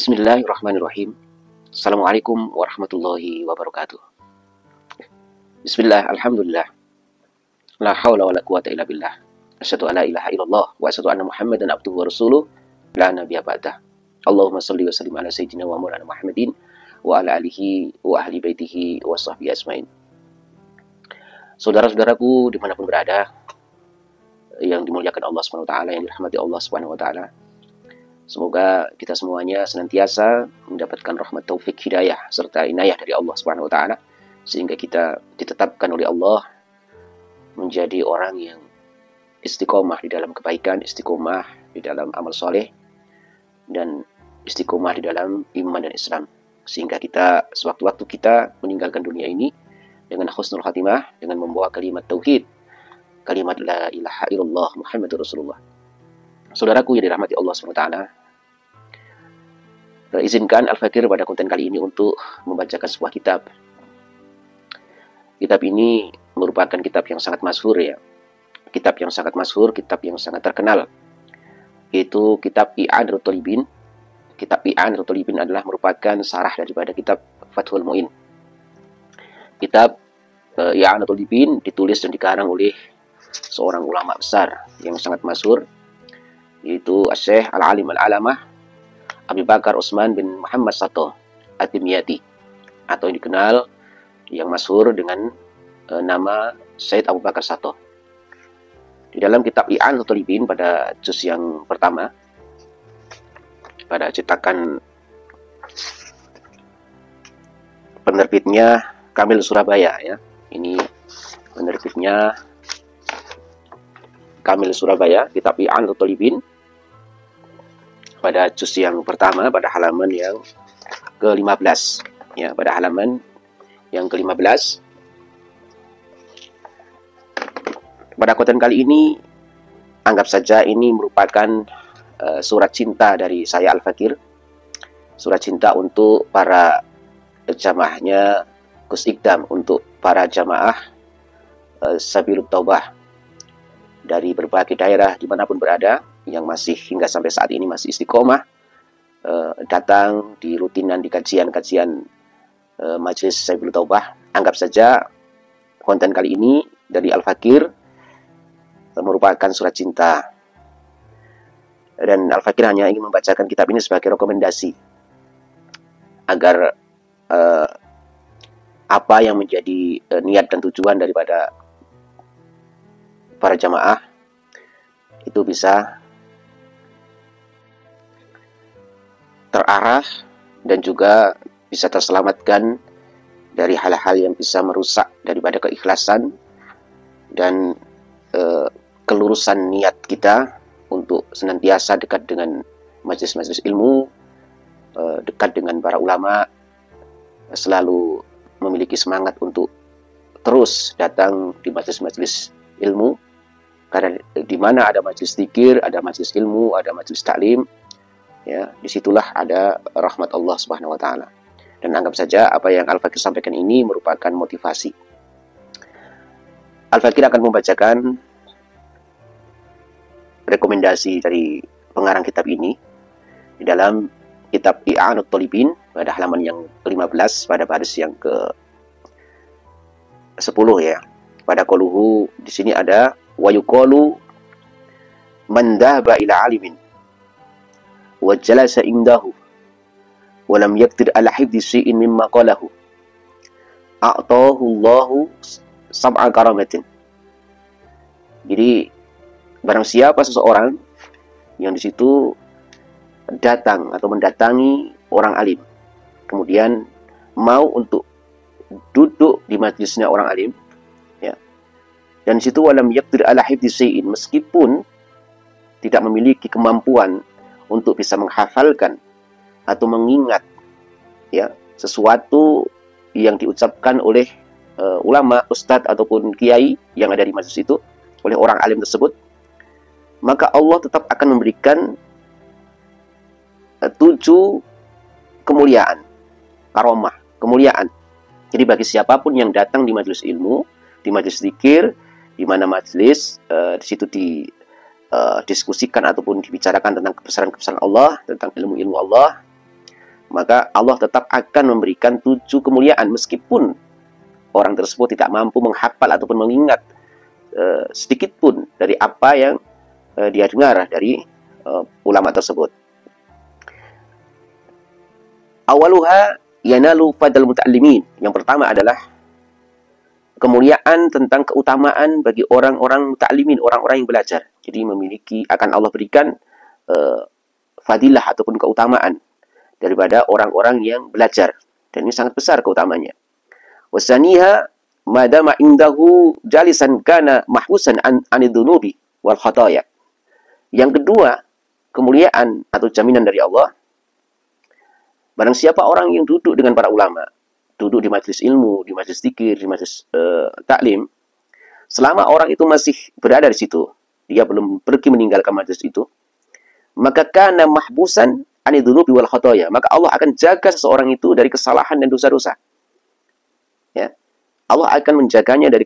Bismillahirrahmanirrahim. Assalamualaikum warahmatullahi wabarakatuh. Bismillah, alhamdulillah. La hawla wa la quwata illa billah. Asyhadu an la ilaha illallah wa asyhadu anna Muhammadan abduhu wa rasuluh la nabiyya ba'dah. Allahumma shalli wa sallim ala sayyidina wa maulana Muhammadin wa ala alihi wa ahli baitihi wa sahbihi asmain. Saudara-saudaraku dimanapun berada, yang dimuliakan Allah Subhanahu wa taala, yang dirahmati Allah Subhanahu wa taala. Semoga kita semuanya senantiasa mendapatkan rahmat taufik hidayah serta inayah dari Allah Subhanahu wa taala, sehingga kita ditetapkan oleh Allah menjadi orang yang istiqomah di dalam kebaikan, istiqomah di dalam amal soleh, dan istiqomah di dalam iman dan Islam, sehingga kita sewaktu-waktu kita meninggalkan dunia ini dengan husnul khatimah, dengan membawa kalimat tauhid, kalimat la ilaha illallah Muhammadur Rasulullah. Saudaraku yang dirahmati Allah Subhanahu wa taala, izinkan Al-Fakir pada konten kali ini untuk membacakan sebuah kitab. Kitab ini merupakan kitab yang sangat masyhur ya. Kitab yang sangat masyhur, kitab yang sangat terkenal. Yaitu kitab I'anatul Thalibin. Kitab I'anatul Thalibin adalah merupakan sarah daripada kitab Fathul Mu'in. Kitab I'anatul Thalibin ditulis dan dikarang oleh seorang ulama besar yang sangat masyhur, yaitu Syekh Al-Alim Al-Alamah Abu Bakar Utsman bin Muhammad Sato Ad-Dimyati, atau yang dikenal yang masyhur dengan nama Said Abu Bakar Sato. Di dalam kitab I'anatul Thalibin pada juz yang pertama, pada cetakan penerbitnya Kamil Surabaya ya. Ini penerbitnya Kamil Surabaya, kitab I'anatul Thalibin pada juz yang pertama, pada halaman yang ke-15 ya, pada halaman yang ke-15. Pada konten kali ini anggap saja ini merupakan surat cinta dari saya Al-Fakir, surat cinta untuk para jamaahnya Gus Ikdam, untuk para jamaah Sabilut Taubah dari berbagai daerah dimanapun berada, yang masih hingga sampai saat ini masih istiqomah datang di rutinan di kajian-kajian Majelis Sabilut Taubah. Anggap saja konten kali ini dari Al-Fakir merupakan surat cinta, dan Al-Fakir hanya ingin membacakan kitab ini sebagai rekomendasi agar apa yang menjadi niat dan tujuan daripada para jamaah itu bisa terarah dan juga bisa terselamatkan dari hal-hal yang bisa merusak daripada keikhlasan dan kelurusan niat kita untuk senantiasa dekat dengan majelis-majelis ilmu, dekat dengan para ulama, selalu memiliki semangat untuk terus datang di majelis-majelis ilmu, karena di mana ada majelis zikir, ada majelis ilmu, ada majelis taklim ya, disitulah ada rahmat Allah Subhanahu wa taala. Dan anggap saja apa yang Al-Fakir sampaikan ini merupakan motivasi. Al-Fakir akan membacakan rekomendasi dari pengarang kitab ini di dalam kitab I'anatul Thalibin pada halaman yang ke-15 pada baris yang ke-10 ya. Pada qauluhu di sini ada wa yuqalu man dhahaba ila alimin wa jalasa indahu wa lam yaqdir ala hifdhi syai'in mimma qalahu a'tahu Allahu sab'a karamatin. Jadi barang siapa seseorang yang di situ datang atau mendatangi orang alim, kemudian mau untuk duduk di majelisnya orang alim ya, dan di situ walam yaqdir ala hifdhi syai'in, meskipun tidak memiliki kemampuan untuk bisa menghafalkan atau mengingat ya sesuatu yang diucapkan oleh ulama, ustadz ataupun kiai yang ada di majelis itu, oleh orang alim tersebut, maka Allah tetap akan memberikan 7 kemuliaan, karomah, kemuliaan. Jadi bagi siapapun yang datang di majelis ilmu, di majelis zikir, di mana majelis di situ diskusikan ataupun dibicarakan tentang kebesaran-kebesaran Allah, tentang ilmu-ilmu Allah, maka Allah tetap akan memberikan 7 kemuliaan meskipun orang tersebut tidak mampu menghafal ataupun mengingat sedikit pun dari apa yang dia dengar dari ulama tersebut. Awaluha yanalu fadal muta'allimin. Yang pertama adalah kemuliaan tentang keutamaan bagi orang-orang muta'allimin, orang-orang yang belajar. Jadi memiliki, akan Allah berikan fadilah ataupun keutamaan daripada orang-orang yang belajar. Dan ini sangat besar keutamanya. Wasaniha madama indahu jalisan kana mahbusan anidzunubi wal khataya. Yang kedua, kemuliaan atau jaminan dari Allah, barang siapa orang yang duduk dengan para ulama, duduk di majelis ilmu, di majelis zikir, di majelis taklim, selama orang itu masih berada di situ, dia belum pergi meninggalkan majelis itu, maka kana mahbusan anidzunubi wal khataya, maka Allah akan jaga seseorang itu dari kesalahan dan dosa-dosa. Ya. Allah akan menjaganya dari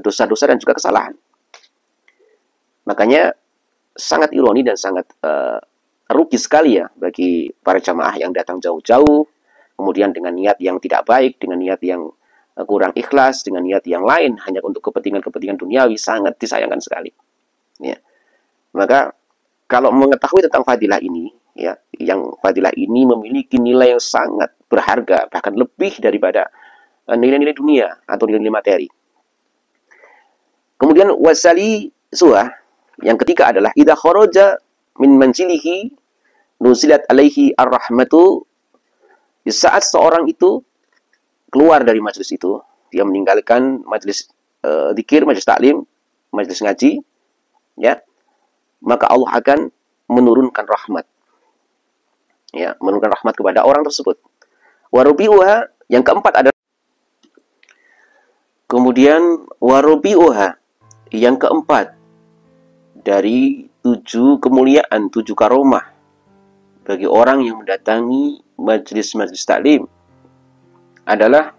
dosa-dosa dan juga kesalahan. Makanya sangat ironi dan sangat rugi sekali ya bagi para jamaah yang datang jauh-jauh, kemudian dengan niat yang tidak baik, dengan niat yang kurang ikhlas, dengan niat yang lain hanya untuk kepentingan-kepentingan duniawi, sangat disayangkan sekali. Ya. Maka kalau mengetahui tentang fadilah ini, ya, yang fadilah ini memiliki nilai yang sangat berharga, bahkan lebih daripada nilai-nilai dunia atau nilai-nilai materi. Kemudian wasali suah, yang ketiga adalah idza kharaja min manzilihi nuzilat alaihi ar-rahmatu. Di saat seorang itu keluar dari majelis itu, dia meninggalkan majelis zikir, majelis taklim, majelis ngaji, ya, maka Allah akan menurunkan rahmat. Ya, menurunkan rahmat kepada orang tersebut. Warubi'uha, yang keempat adalah kemudian warubi'uha, yang keempat dari 7 kemuliaan, 7 karomah bagi orang yang mendatangi majelis-majelis taklim adalah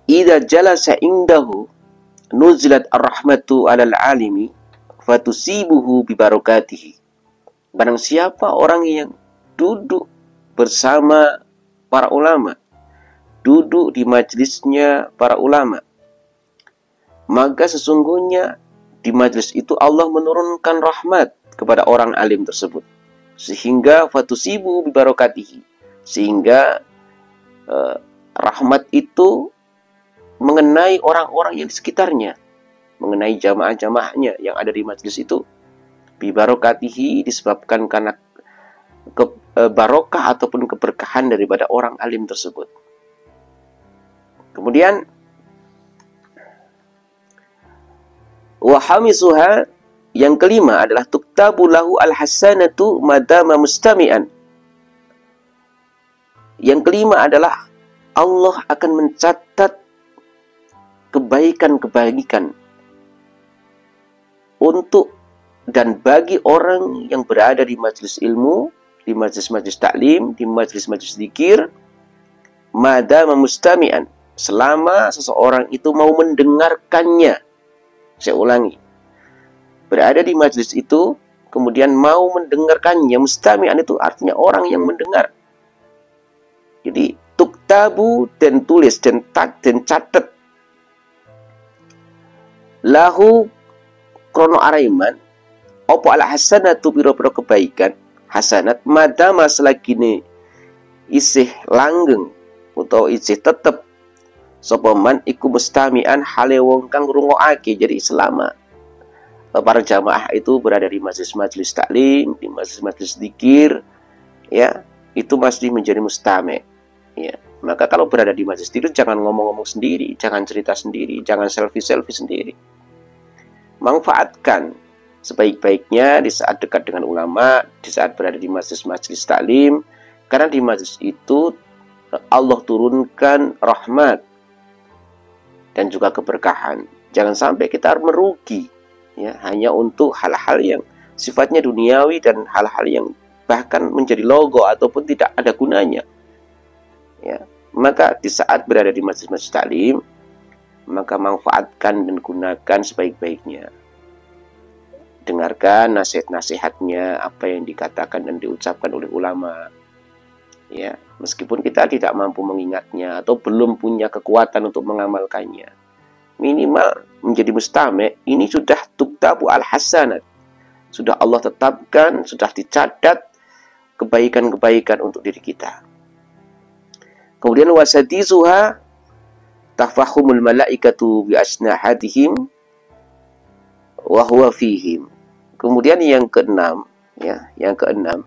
idza jalasa indahu nuzilat ar-rahmatu 'alal 'alimi fatusibuhu bi barakatihi. Barang siapa orang yang duduk bersama para ulama, duduk di majelisnya para ulama, maka sesungguhnya di majelis itu Allah menurunkan rahmat kepada orang alim tersebut, sehingga fatusibu bi barakatihi, sehingga rahmat itu mengenai orang-orang yang di sekitarnya, mengenai jamaah-jamaahnya yang ada di majelis itu. Bi barakatihi, disebabkan karena barokah ataupun keberkahan daripada orang alim tersebut. Kemudian wahamisuha, yang kelima adalah tuktabu lahu al-hasanatu madama mustami'an. Yang kelima adalah Allah akan mencatat kebaikan-kebaikan untuk dan bagi orang yang berada di majelis ilmu, di majelis-majelis taklim, di majelis-majelis zikir, madama mustami'an, selama seseorang itu mau mendengarkannya. Saya ulangi, berada di majelis itu, kemudian mau mendengarkannya. Mustami'an itu artinya orang yang mendengar. Jadi tuktabu, dan tulis, dan catat, lahu krono araiman opo ala hasanatu biro-biro kebaikan, hasanat madama selagine isih langgeng utawa isih tetep sopaman iku mustami'an hale wong kang ngrungokake. Jadi selama para jamaah itu berada di majelis-majelis taklim, di majelis-majelis zikir, ya, itu masih menjadi mustami', ya. Maka kalau berada di majelis zikir, jangan ngomong-ngomong sendiri, jangan cerita sendiri, jangan selfie-selfie sendiri. Manfaatkan sebaik-baiknya di saat dekat dengan ulama, di saat berada di majelis-majelis taklim, karena di majelis itu Allah turunkan rahmat dan juga keberkahan. Jangan sampai kita merugi, ya, hanya untuk hal-hal yang sifatnya duniawi dan hal-hal yang bahkan menjadi logo ataupun tidak ada gunanya. Ya, maka di saat berada di majelis-majelis taklim, maka manfaatkan dan gunakan sebaik-baiknya. dengarkan nasihat-nasihatnya, apa yang dikatakan dan diucapkan oleh ulama. Ya, meskipun kita tidak mampu mengingatnya atau belum punya kekuatan untuk mengamalkannya, minimal menjadi mustami' ini sudah tuktabu al-hasanat. Sudah Allah tetapkan, sudah dicatat kebaikan-kebaikan untuk diri kita. Kemudian wasadizuha tafahumul malaikatu bi asnahadihim wa huwa fihim. Kemudian yang keenam, ya, yang keenam,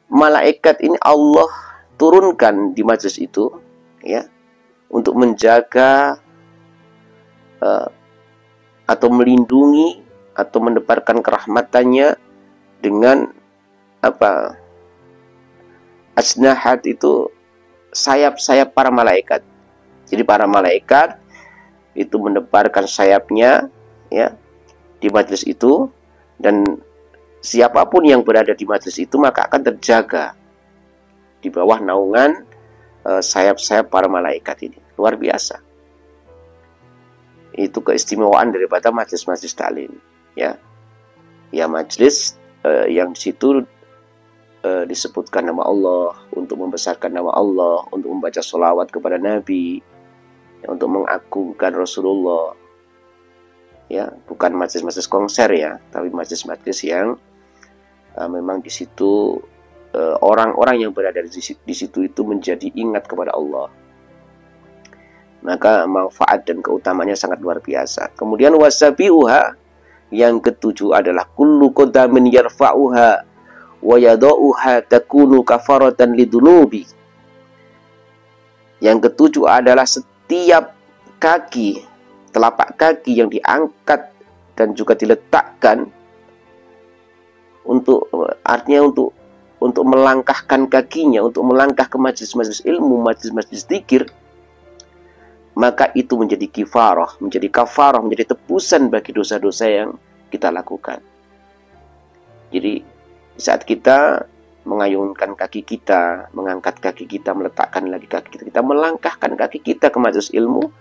malaikat ini Allah turunkan di majlis itu, ya, untuk menjaga atau melindungi atau mendebarkan kerahmatannya dengan apa? Asnahat itu sayap-sayap para malaikat. Jadi para malaikat itu mendebarkan sayapnya, ya, di majlis itu, dan siapapun yang berada di majlis itu maka akan terjaga di bawah naungan sayap-sayap para malaikat ini. Luar biasa. Itu keistimewaan daripada majlis-majlis taklim, ya. Ya, majlis yang di situ disebutkan nama Allah, untuk membesarkan nama Allah, untuk membaca sholawat kepada Nabi, ya, untuk mengagungkan Rasulullah. Ya, bukan majlis-majlis konser, ya, tapi majlis-majlis yang memang di situ orang-orang yang berada di situ itu menjadi ingat kepada Allah. Maka manfaat dan keutamanya sangat luar biasa. Kemudian wasabiuha, yang ketujuh adalah kullu qadamin yarfa'uha wa yadauha takunu kafaratan lidunubi. Yang ketujuh adalah setiap kaki, telapak kaki yang diangkat dan juga diletakkan untuk, artinya untuk melangkahkan kakinya, untuk melangkah ke majlis-majlis ilmu, majlis-majlis zikir, maka itu menjadi kifarah, menjadi kafarah, menjadi tebusan bagi dosa-dosa yang kita lakukan. Jadi saat kita mengayunkan kaki kita, mengangkat kaki kita, meletakkan lagi kaki kita, melangkahkan kaki kita ke majlis ilmu,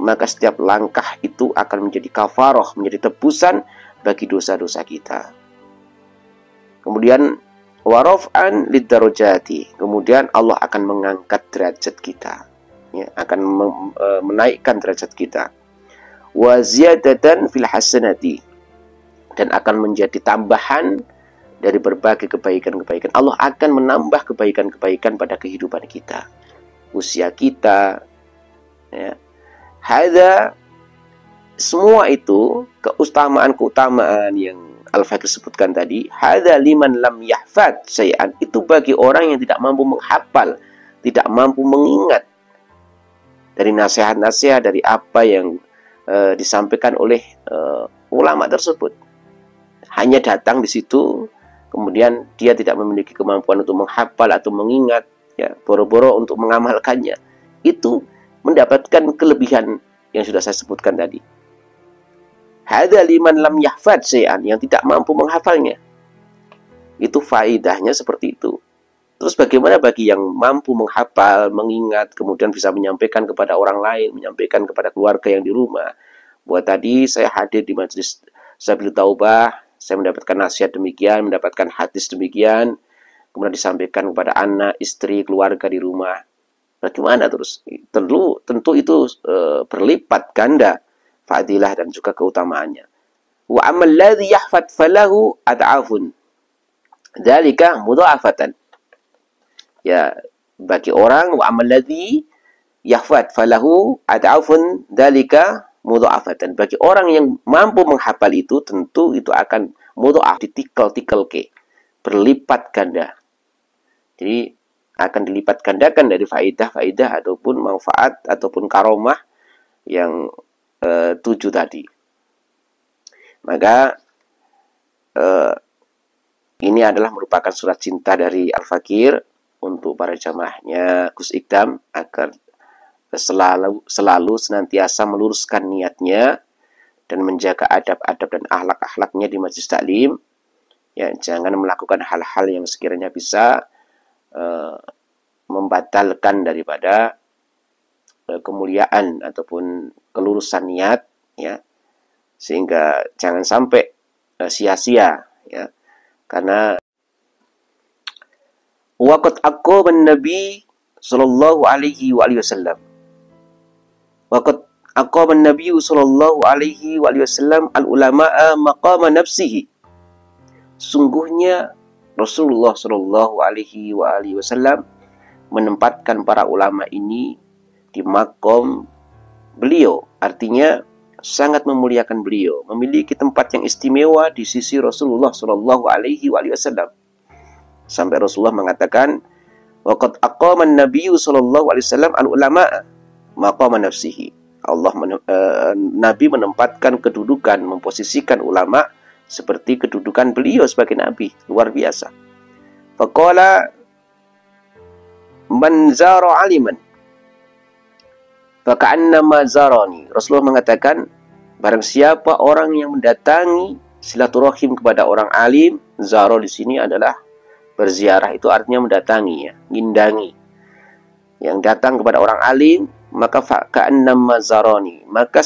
maka setiap langkah itu akan menjadi kafarah, menjadi tebusan bagi dosa-dosa kita. Kemudian waraf'an lidarajati, kemudian Allah akan mengangkat derajat kita, ya, akan menaikkan derajat kita. Wa ziyadatan fil hasanati, dan akan menjadi tambahan dari berbagai kebaikan-kebaikan. Allah akan menambah kebaikan-kebaikan pada kehidupan kita, usia kita, ya. Hadza, semua itu keutamaan-keutamaan yang Al-Fakir sebutkan tadi, hadza liman lam yahfad syai'an, itu bagi orang yang tidak mampu menghafal, tidak mampu mengingat dari nasihat-nasihat, dari apa yang disampaikan oleh ulama tersebut. Hanya datang di situ, kemudian dia tidak memiliki kemampuan untuk menghafal atau mengingat, ya, boro-boro untuk mengamalkannya. Itu mendapatkan kelebihan yang sudah saya sebutkan tadi. Hadza liman lam yahfad syai'an, yang tidak mampu menghafalnya. Itu faidahnya seperti itu. Terus bagaimana bagi yang mampu menghafal, mengingat, kemudian bisa menyampaikan kepada orang lain, menyampaikan kepada keluarga yang di rumah. Buat tadi saya hadir di majelis Sabil Taubah, saya mendapatkan nasihat demikian, mendapatkan hadis demikian, kemudian disampaikan kepada anak, istri, keluarga di rumah. Bagaimana terus? Tentu itu berlipat ganda fadilah dan juga keutamaannya. Wa amal ladzi yahfad falahu ad'afun dzalika mudha'afatan. Ya, bagi orang wa amal ladzi yahfad falahu ad'afun dzalika mudha'afatan. Bagi orang yang mampu menghafal itu, tentu itu akan mudha'af, ditikel-tikel ke, berlipat ganda. Jadi akan dilipat gandakan dari faidah-faidah ataupun manfaat ataupun karomah yang 7 tadi. Maka ini adalah merupakan surat cinta dari Al-Fakir untuk para jamaahnya Gus Ikdam, agar selalu senantiasa meluruskan niatnya dan menjaga adab-adab dan akhlak-akhlaknya di majlis taklim. Ya, jangan melakukan hal-hal yang sekiranya bisa membatalkan daripada kemuliaan ataupun kelurusan niat, ya, sehingga jangan sampai sia-sia ya, karena waqad aqaman Nabi sallallahu alaihi wasallam, waqad aqaman Nabi sallallahu alaihi wasallam al ulama'a maqama nafsihi. Sungguhnya Rasulullah sallallahu alaihi wasallam menempatkan para ulama ini di makom beliau, artinya sangat memuliakan beliau, memiliki tempat yang istimewa di sisi Rasulullah sallallahu alaihi wasallam. Sampai Rasulullah mengatakan, waqad aqaman Nabi sallallahu alaihi wasallam al ulama maqama nafsihi. Nabi menempatkan kedudukan, memposisikan ulama seperti kedudukan beliau sebagai nabi, luar biasa. Faqala man zara aliman faka'annama zarani. Rasulullah mengatakan, barang siapa orang yang mendatangi silaturahim kepada orang alim, zara di sini adalah berziarah, itu artinya mendatangi ya, ngindangi. Yang datang kepada orang alim, maka faka'annama zarani, maka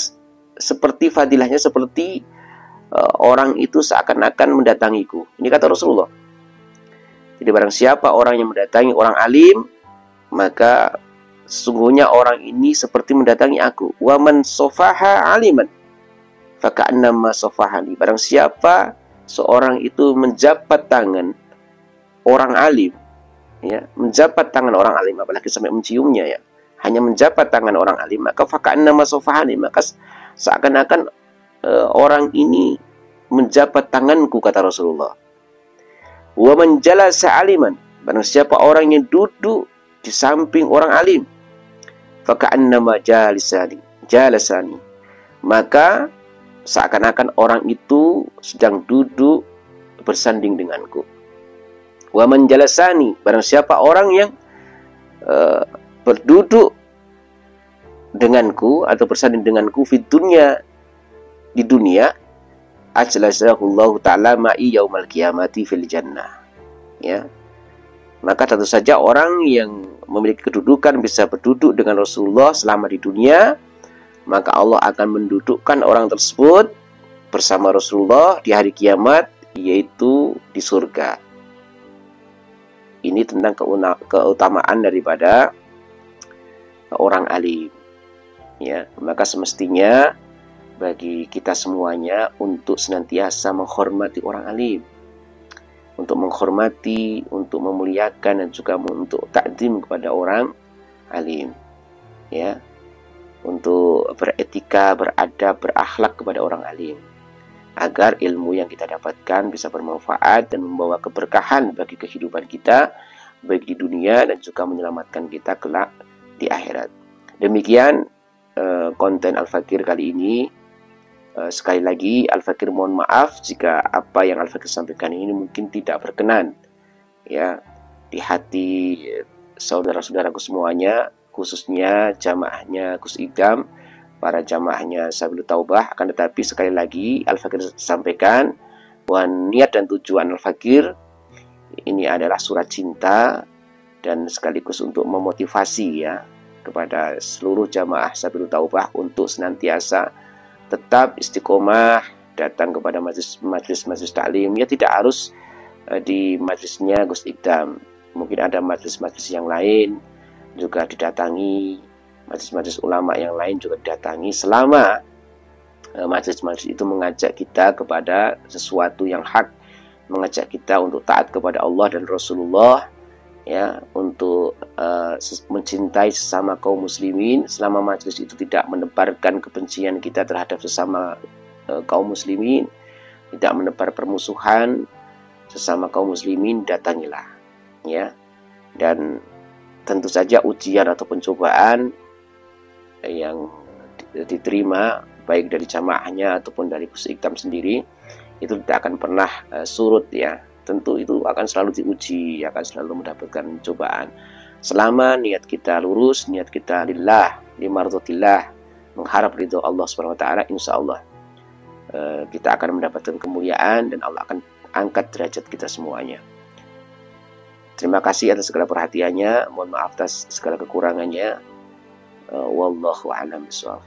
seperti fadilahnya seperti orang itu seakan-akan mendatangiku. Ini kata Rasulullah. Jadi barang siapa orang yang mendatangi orang alim, maka sesungguhnya orang ini seperti mendatangi aku. Wa man sofaha aliman faka'annama sofahani. Barang siapa seorang itu menjabat tangan orang alim, ya, menjabat tangan orang alim, apalagi sampai menciumnya ya, hanya menjabat tangan orang alim, maka faka'annama sofahani, maka seakan-akan orang ini menjabat tanganku, kata Rasulullah. Wa man jalasa aliman, barang siapa orang yang duduk di samping orang alim, faka'annama jalasani, maka seakan-akan orang itu sedang duduk bersanding denganku. Wa man jalasani, barang siapa orang yang berduduk denganku atau bersanding denganku fid dunya, di dunia, ajlasahullahu ta'ala ma'i yaumal qiyamati fil jannah. Ya. Maka tentu saja orang yang memiliki kedudukan bisa berduduk dengan Rasulullah selama di dunia, maka Allah akan mendudukkan orang tersebut bersama Rasulullah di hari kiamat, yaitu di surga. Ini tentang keutamaan daripada orang alim. Ya, maka semestinya bagi kita semuanya untuk senantiasa menghormati orang alim, untuk menghormati, untuk memuliakan, dan juga untuk takdim kepada orang alim, ya, untuk beretika, beradab, berakhlak kepada orang alim, agar ilmu yang kita dapatkan bisa bermanfaat dan membawa keberkahan bagi kehidupan kita, baik di dunia dan juga menyelamatkan kita kelak di akhirat. Demikian konten Al-Fakir kali ini. Sekali lagi Al-Fakir mohon maaf jika apa yang Al-Fakir sampaikan ini mungkin tidak berkenan ya di hati saudara-saudaraku semuanya, khususnya jamaahnya Gus Idam, para jamaahnya Sabilut Taubah. Akan tetapi sekali lagi Al-Fakir sampaikan bahwa niat dan tujuan Al-Fakir ini adalah surat cinta dan sekaligus untuk memotivasi ya kepada seluruh jamaah Sabilut Taubah untuk senantiasa tetap istiqomah datang kepada majlis taklim. Ya, tidak harus di majlisnya Gus Idam, mungkin ada majlis-majlis yang lain juga didatangi, majlis-majlis ulama yang lain juga didatangi, selama majlis-majlis itu mengajak kita kepada sesuatu yang hak, mengajak kita untuk taat kepada Allah dan Rasulullah, ya, untuk mencintai sesama kaum muslimin, selama majelis itu tidak menebarkan kebencian kita terhadap sesama kaum muslimin, tidak menebar permusuhan sesama kaum muslimin, datangilah ya. Dan tentu saja ujian atau pencobaan yang diterima baik dari jamaahnya ataupun dari Gus Iktam sendiri itu tidak akan pernah surut ya. Tentu itu akan selalu diuji, akan selalu mendapatkan cobaan. Selama niat kita lurus, niat kita lillah, limardotillah, mengharap ridho Allah SWT, insya Allah kita akan mendapatkan kemuliaan dan Allah akan angkat derajat kita semuanya. Terima kasih atas segala perhatiannya. Mohon maaf atas segala kekurangannya. Wallahu a'lam bishawab.